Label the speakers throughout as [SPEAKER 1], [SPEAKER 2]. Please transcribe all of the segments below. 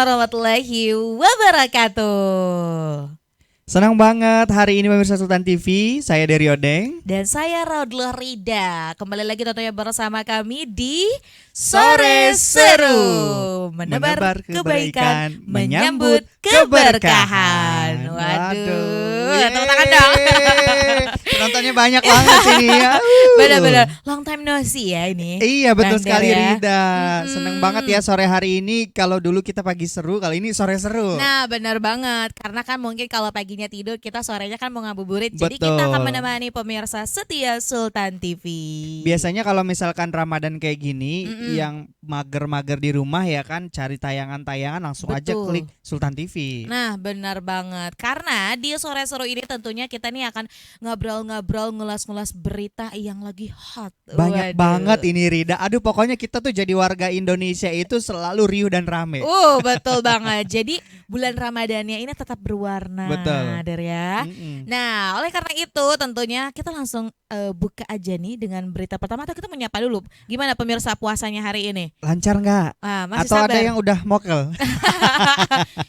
[SPEAKER 1] warahmatullahi wabarakatuh.
[SPEAKER 2] Senang banget hari ini pemirsa Sultan TV, saya Dery Odeng.
[SPEAKER 1] Dan saya Raudlah Rida. Kembali lagi tentunya bersama kami di
[SPEAKER 2] Sore Seru.
[SPEAKER 1] Menebar kebaikan, menyambut keberkahan. Waduh, tepuk tangan dong.
[SPEAKER 2] Penontonnya banyak banget sini ya.
[SPEAKER 1] Benar-benar long time no see ya ini.
[SPEAKER 2] Iya betul
[SPEAKER 1] Bang
[SPEAKER 2] sekali
[SPEAKER 1] Der ya.
[SPEAKER 2] Rida. Seneng banget ya sore hari ini. Kalau dulu kita pagi seru, kali ini sore seru.
[SPEAKER 1] Nah benar banget. Karena kan mungkin kalau paginya tidur, kita sorenya kan mau ngabuburit. Jadi
[SPEAKER 2] Betul.
[SPEAKER 1] kita akan menemani pemirsa setia Sultan TV.
[SPEAKER 2] Biasanya kalau misalkan Ramadan kayak gini, yang mager-mager di rumah ya kan, cari tayangan-tayangan langsung aja
[SPEAKER 1] Betul.
[SPEAKER 2] klik Sultan TV.
[SPEAKER 1] Nah benar banget. Karena di sore seru ini tentunya kita nih akan ngobrol-ngobrol, ngulas-ngulas berita yang lagi hot.
[SPEAKER 2] Banyak
[SPEAKER 1] Waduh.
[SPEAKER 2] banget ini Rida. Aduh pokoknya kita tuh jadi warga Indonesia itu selalu riuh dan rame.
[SPEAKER 1] Betul banget. Jadi bulan Ramadannya ini tetap berwarna.
[SPEAKER 2] Betul.
[SPEAKER 1] Der ya.
[SPEAKER 2] Mm-mm.
[SPEAKER 1] Nah, oleh karena itu tentunya kita langsung buka aja nih dengan berita pertama, atau kita menyapa dulu. Gimana pemirsa puasanya hari ini?
[SPEAKER 2] Lancar nggak?
[SPEAKER 1] Masih
[SPEAKER 2] Atau
[SPEAKER 1] sabar?
[SPEAKER 2] ada yang udah mokel?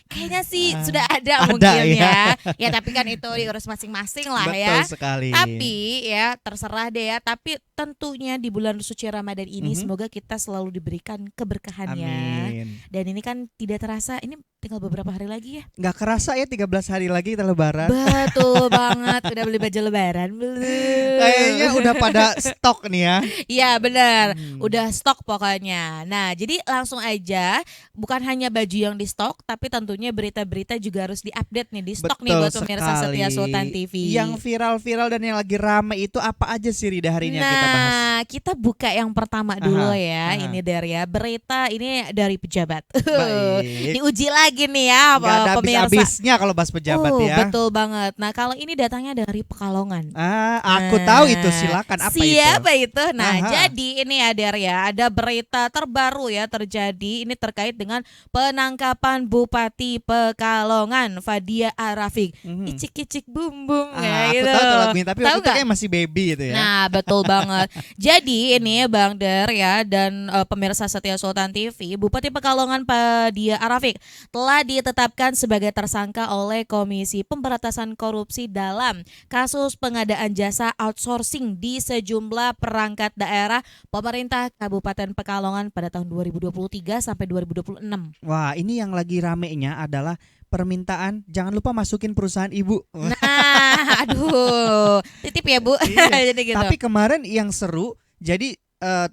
[SPEAKER 1] Kayaknya sih sudah ada
[SPEAKER 2] Ada,
[SPEAKER 1] mungkin
[SPEAKER 2] ya.
[SPEAKER 1] ya. Tapi kan itu diurus masing-masing lah ya.
[SPEAKER 2] Betul sekali.
[SPEAKER 1] Tapi ya terserah deh ya. Tapi tentunya di bulan suci Ramadan ini semoga kita selalu diberikan keberkahannya.
[SPEAKER 2] Amin.
[SPEAKER 1] Dan ini kan tidak terasa, ini tinggal beberapa hari lagi ya.
[SPEAKER 2] Nggak kerasa ya 13 hari lagi kita lebaran.
[SPEAKER 1] Betul banget. Udah beli baju lebaran belum?
[SPEAKER 2] Kayaknya udah pada stok nih ya.
[SPEAKER 1] Iya benar, udah stok pokoknya. Nah jadi langsung aja, bukan hanya baju yang di stok, tapi tentunya berita-berita juga harus diupdate nih, di stok nih buat pemirsa setia Sultan TV.
[SPEAKER 2] Yang viral-viral dan yang lagi rame itu apa aja sih Rida hari ini yang kita bahas?
[SPEAKER 1] Nah, kita buka yang pertama dulu ya.
[SPEAKER 2] aha.
[SPEAKER 1] Ini dari ya berita ini dari pejabat.
[SPEAKER 2] Baik.
[SPEAKER 1] Diuji lagi nih ya
[SPEAKER 2] Nggak ada
[SPEAKER 1] pemirsa.
[SPEAKER 2] habis-habisnya kalau bahas pejabat ya.
[SPEAKER 1] Betul banget. Nah, kalau ini datangnya dari Pekalongan.
[SPEAKER 2] Aku tahu itu, silakan apa
[SPEAKER 1] Siapa
[SPEAKER 2] itu?
[SPEAKER 1] itu? Nah,
[SPEAKER 2] Aha.
[SPEAKER 1] jadi ini ya Der ya, ada berita terbaru ya terjadi. Ini terkait dengan penangkapan Bupati Pekalongan Fadia Arafik. Icik-icik bum bum ya
[SPEAKER 2] Aku
[SPEAKER 1] gitu.
[SPEAKER 2] tahu tuh lagunya, tapi
[SPEAKER 1] Tahu
[SPEAKER 2] waktu itu
[SPEAKER 1] nggak?
[SPEAKER 2] kayak masih baby itu ya.
[SPEAKER 1] Nah betul banget. Jadi ini Bang Der ya dan pemirsa setia Sultan TV, Bupati Pekalongan Fadia Arafik telah ditetapkan sebagai tersangka oleh Komisi Pemberantasan Korupsi dalam kasus pengadaan jasa outsourcing di sejumlah perangkat daerah pemerintah Kabupaten Pekalongan pada tahun 2023 sampai 2026.
[SPEAKER 2] Wah, ini yang lagi ramenya adalah permintaan jangan lupa masukin perusahaan ibu.
[SPEAKER 1] Nah, aduh, titip ya Bu.
[SPEAKER 2] Iya.
[SPEAKER 1] Jadi gitu.
[SPEAKER 2] Tapi kemarin yang seru, jadi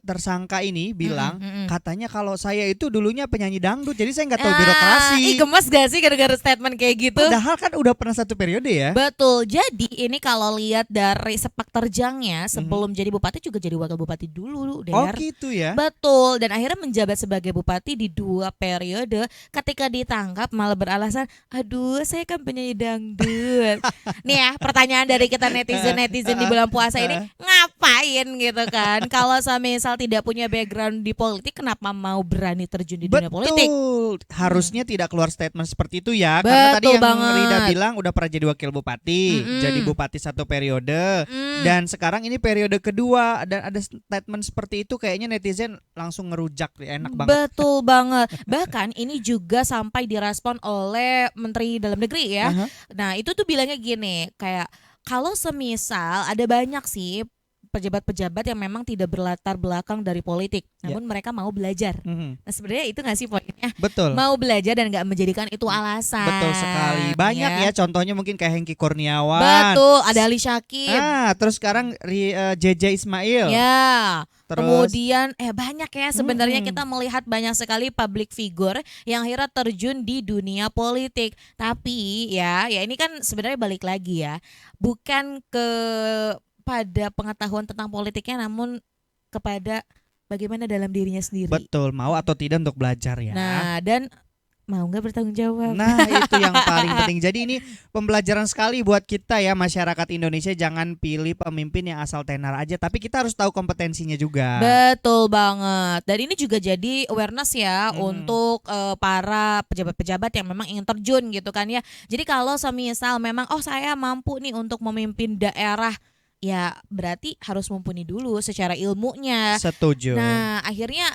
[SPEAKER 2] tersangka ini bilang katanya kalau saya itu dulunya penyanyi dangdut, jadi saya nggak tahu birokrasi.
[SPEAKER 1] Ih gemes gak sih gara-gara statement kayak gitu?
[SPEAKER 2] Padahal kan udah pernah satu periode ya.
[SPEAKER 1] Betul. Jadi ini kalau lihat dari sepak terjangnya sebelum jadi bupati juga jadi wakil bupati dulu, Der.
[SPEAKER 2] Oh gitu ya.
[SPEAKER 1] Betul. Dan akhirnya menjabat sebagai bupati di 2 periode. Ketika ditangkap malah beralasan, aduh saya kan penyanyi dangdut. Nih ya pertanyaan dari kita netizen di bulan puasa ini, ngapain gitu kan? Kalau misal tidak punya background di politik, kenapa mau berani terjun di dunia politik?
[SPEAKER 2] Betul. Harusnya tidak keluar statement seperti itu ya. Karena tadi
[SPEAKER 1] Betul
[SPEAKER 2] yang
[SPEAKER 1] banget.
[SPEAKER 2] Rida bilang udah pernah jadi wakil bupati, jadi bupati 1 periode, dan sekarang ini periode kedua, dan ada statement seperti itu, kayaknya netizen langsung ngerujak, enak banget.
[SPEAKER 1] Betul banget. Bahkan ini juga sampai direspon oleh Menteri Dalam Negeri ya.
[SPEAKER 2] Aha.
[SPEAKER 1] Nah itu tuh bilangnya gini, kayak kalau semisal ada banyak sih pejabat-pejabat yang memang tidak berlatar belakang dari politik, namun mereka mau belajar. Nah sebenarnya itu nggak sih poinnya?
[SPEAKER 2] Betul.
[SPEAKER 1] Mau belajar dan nggak menjadikan itu alasan.
[SPEAKER 2] Betul sekali. Banyak ya contohnya mungkin kayak Hengki Kurniawan.
[SPEAKER 1] Betul. Ada Ali Syakib.
[SPEAKER 2] Terus sekarang JJ Ismail.
[SPEAKER 1] Ya.
[SPEAKER 2] Terus
[SPEAKER 1] Kemudian banyak ya sebenarnya kita melihat banyak sekali public figure yang akhirnya terjun di dunia politik. Tapi ya ini kan sebenarnya balik lagi ya, bukan pada pengetahuan tentang politiknya, namun kepada bagaimana dalam dirinya sendiri.
[SPEAKER 2] betul, mau atau tidak untuk belajar ya.
[SPEAKER 1] Nah dan mau nggak bertanggung jawab.
[SPEAKER 2] Nah itu yang paling penting. Jadi ini pembelajaran sekali buat kita ya, masyarakat Indonesia. Jangan pilih pemimpin yang asal tenar aja, tapi kita harus tahu kompetensinya juga.
[SPEAKER 1] Betul banget. Dan ini juga jadi awareness ya untuk para pejabat-pejabat yang memang ingin terjun gitu kan ya. Jadi kalau semisal memang saya mampu nih untuk memimpin daerah, ya berarti harus mumpuni dulu secara ilmunya.
[SPEAKER 2] Setuju.
[SPEAKER 1] Nah akhirnya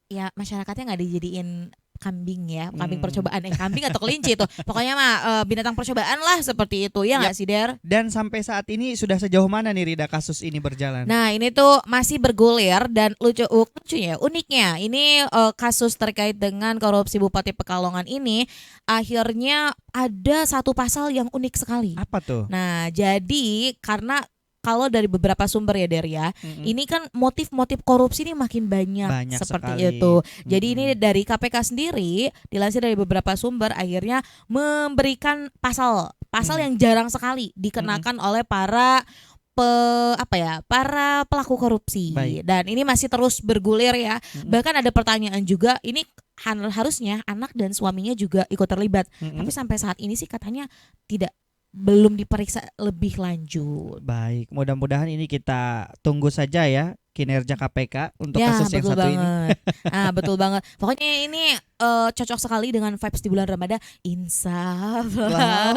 [SPEAKER 1] ya masyarakatnya nggak dijadiin kambing ya, kambing percobaan, kambing atau kelinci itu, pokoknya mah binatang percobaan lah seperti itu ya nggak sih Der?
[SPEAKER 2] Dan sampai saat ini sudah sejauh mana nih Rida kasus ini berjalan?
[SPEAKER 1] Nah ini tuh masih bergulir dan lucunya, uniknya ini kasus terkait dengan korupsi Bupati Pekalongan ini akhirnya ada satu pasal yang unik sekali.
[SPEAKER 2] Apa tuh?
[SPEAKER 1] Nah jadi karena kalau dari beberapa sumber ya Der ya, ini kan motif-motif korupsi ini makin banyak seperti
[SPEAKER 2] sekali.
[SPEAKER 1] itu. Jadi ini dari KPK sendiri dilansir dari beberapa sumber akhirnya memberikan pasal yang jarang sekali dikenakan oleh para para pelaku korupsi.
[SPEAKER 2] Baik.
[SPEAKER 1] Dan ini masih terus bergulir ya. Bahkan ada pertanyaan juga, ini harusnya anak dan suaminya juga ikut terlibat. Tapi sampai saat ini sih katanya belum diperiksa lebih lanjut.
[SPEAKER 2] Baik, mudah-mudahan ini kita tunggu saja ya kinerja KPK untuk
[SPEAKER 1] Ya,
[SPEAKER 2] kasus yang
[SPEAKER 1] betul
[SPEAKER 2] satu ini.
[SPEAKER 1] banget. Betul banget. Pokoknya ini cocok sekali dengan vibes di bulan Ramadan. Insaf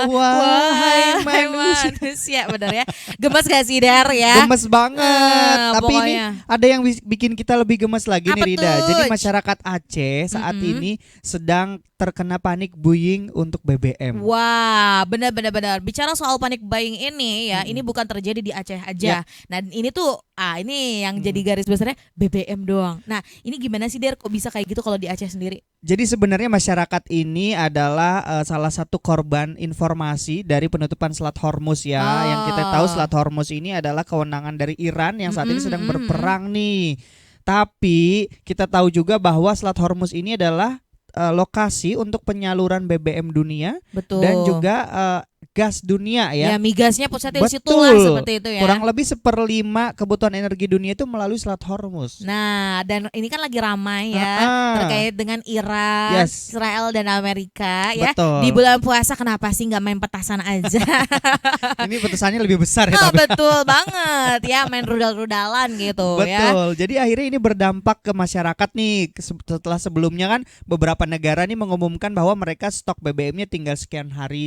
[SPEAKER 2] Wahai
[SPEAKER 1] manusia, benar ya. Gemes gak sih Dar ya?
[SPEAKER 2] Gemes banget. Tapi ini
[SPEAKER 1] Pokoknya.
[SPEAKER 2] ada yang bikin kita lebih gemes lagi
[SPEAKER 1] Apa
[SPEAKER 2] nih Rida.
[SPEAKER 1] tuh?
[SPEAKER 2] Jadi masyarakat Aceh saat ini sedang terkena panik buying untuk BBM.
[SPEAKER 1] Wah, benar. Bicara soal panic buying ini ya, ini bukan terjadi di Aceh aja. Nah, ini tuh ini yang jadi garis besarnya BBM doang. Nah, ini gimana sih Der, kok bisa kayak gitu kalau di Aceh sendiri?
[SPEAKER 2] Jadi sebenarnya masyarakat ini adalah salah satu korban informasi dari penutupan Selat Hormuz ya. Yang kita tahu Selat Hormuz ini adalah kewenangan dari Iran yang saat ini sedang berperang nih. Tapi kita tahu juga bahwa Selat Hormuz ini adalah lokasi untuk penyaluran BBM dunia.
[SPEAKER 1] Betul.
[SPEAKER 2] Dan juga gas dunia ya.
[SPEAKER 1] Ya, migasnya pusatnya di situ
[SPEAKER 2] Betul.
[SPEAKER 1] lah seperti itu ya.
[SPEAKER 2] Kurang lebih 1/5 kebutuhan energi dunia itu melalui Selat Hormuz.
[SPEAKER 1] Nah, dan ini kan lagi ramai ya terkait dengan Iran,
[SPEAKER 2] Yes.
[SPEAKER 1] Israel dan Amerika ya.
[SPEAKER 2] Betul.
[SPEAKER 1] Di bulan puasa kenapa sih nggak main petasan aja?
[SPEAKER 2] Ini petasannya lebih besar ya tapi.
[SPEAKER 1] Betul banget ya, main rudal-rudalan gitu ya.
[SPEAKER 2] Betul. Jadi akhirnya ini berdampak ke masyarakat nih. Setelah sebelumnya kan beberapa negara nih mengumumkan bahwa mereka stok BBM-nya tinggal sekian hari,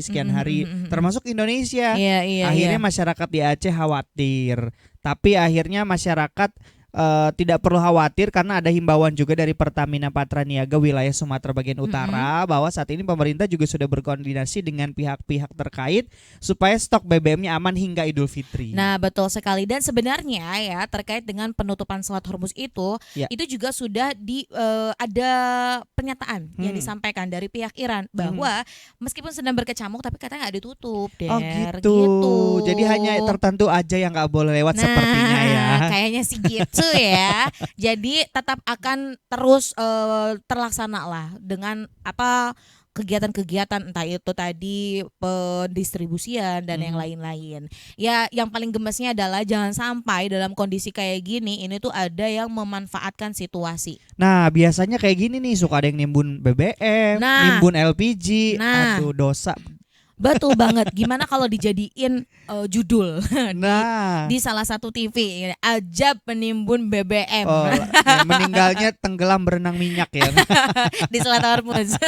[SPEAKER 2] termasuk Indonesia.
[SPEAKER 1] Iya.
[SPEAKER 2] Akhirnya masyarakat di Aceh khawatir. Tapi akhirnya masyarakat tidak perlu khawatir karena ada himbauan juga dari Pertamina Patraniaga wilayah Sumatera bagian utara bahwa saat ini pemerintah juga sudah berkoordinasi dengan pihak-pihak terkait supaya stok BBM-nya aman hingga Idul Fitri.
[SPEAKER 1] Nah, betul sekali. Dan sebenarnya ya terkait dengan penutupan Selat Hormuz itu juga sudah ada pernyataan yang disampaikan dari pihak Iran bahwa meskipun sedang berkecamuk tapi katanya nggak ditutup.
[SPEAKER 2] Oh gitu. Jadi hanya tertentu aja yang nggak boleh lewat sepertinya ya.
[SPEAKER 1] Kayaknya sih gitu ya. Jadi tetap akan terus terlaksana lah dengan kegiatan-kegiatan, entah itu tadi pendistribusian dan yang lain-lain. Ya, yang paling gemesnya adalah jangan sampai dalam kondisi kayak gini ini tuh ada yang memanfaatkan situasi.
[SPEAKER 2] Nah, biasanya kayak gini nih, suka ada yang nimbun BBM, nimbun LPG. Aduh, dosa.
[SPEAKER 1] Betul banget. Gimana kalau dijadiin judul di salah satu TV, Ajab penimbun BBM.
[SPEAKER 2] Ya, meninggalnya tenggelam berenang minyak ya.
[SPEAKER 1] Di Selat Hormuz.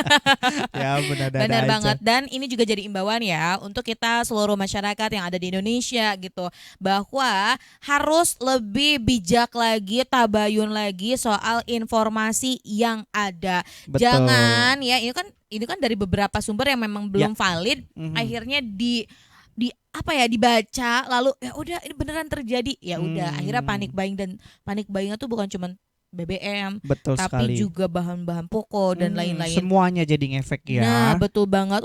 [SPEAKER 2] Ya,
[SPEAKER 1] benar banget. Dan ini juga jadi imbauan ya untuk kita seluruh masyarakat yang ada di Indonesia gitu, bahwa harus lebih bijak lagi, tabayun lagi soal informasi yang ada.
[SPEAKER 2] Betul.
[SPEAKER 1] Jangan ya, ini kan dari beberapa sumber yang memang belum valid, akhirnya dibaca lalu ya udah ini beneran terjadi, ya udah akhirnya panik buyingnya tuh bukan cuma BBM,
[SPEAKER 2] betul
[SPEAKER 1] tapi
[SPEAKER 2] sekali.
[SPEAKER 1] juga bahan-bahan pokok dan lain-lain.
[SPEAKER 2] Semuanya jadi ngefek ya.
[SPEAKER 1] Nah, betul banget.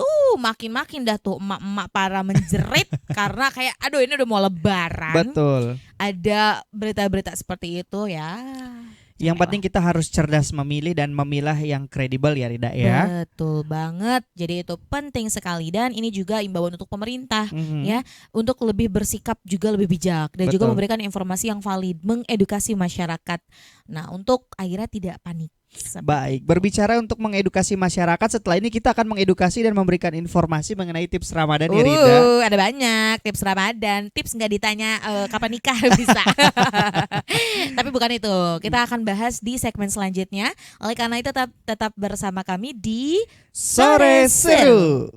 [SPEAKER 1] Makin dah tuh emak-emak para menjerit karena kayak aduh ini udah mau lebaran.
[SPEAKER 2] Betul.
[SPEAKER 1] Ada berita-berita seperti itu ya.
[SPEAKER 2] Yang penting kita harus cerdas memilih dan memilah yang kredibel ya Rida ya.
[SPEAKER 1] Betul banget. Jadi itu penting sekali, dan ini juga imbauan untuk pemerintah ya, untuk lebih bersikap juga lebih bijak dan juga memberikan informasi yang valid, mengedukasi masyarakat. Nah, untuk akhirnya tidak panik.
[SPEAKER 2] Baik, berbicara untuk mengedukasi masyarakat, setelah ini kita akan mengedukasi dan memberikan informasi mengenai tips Ramadan ya Rida.
[SPEAKER 1] Ada banyak tips Ramadan. Tips nggak ditanya kapan nikah bisa. Tapi bukan itu. Kita akan bahas di segmen selanjutnya. Oleh karena itu tetap bersama kami di
[SPEAKER 2] Sore Seru.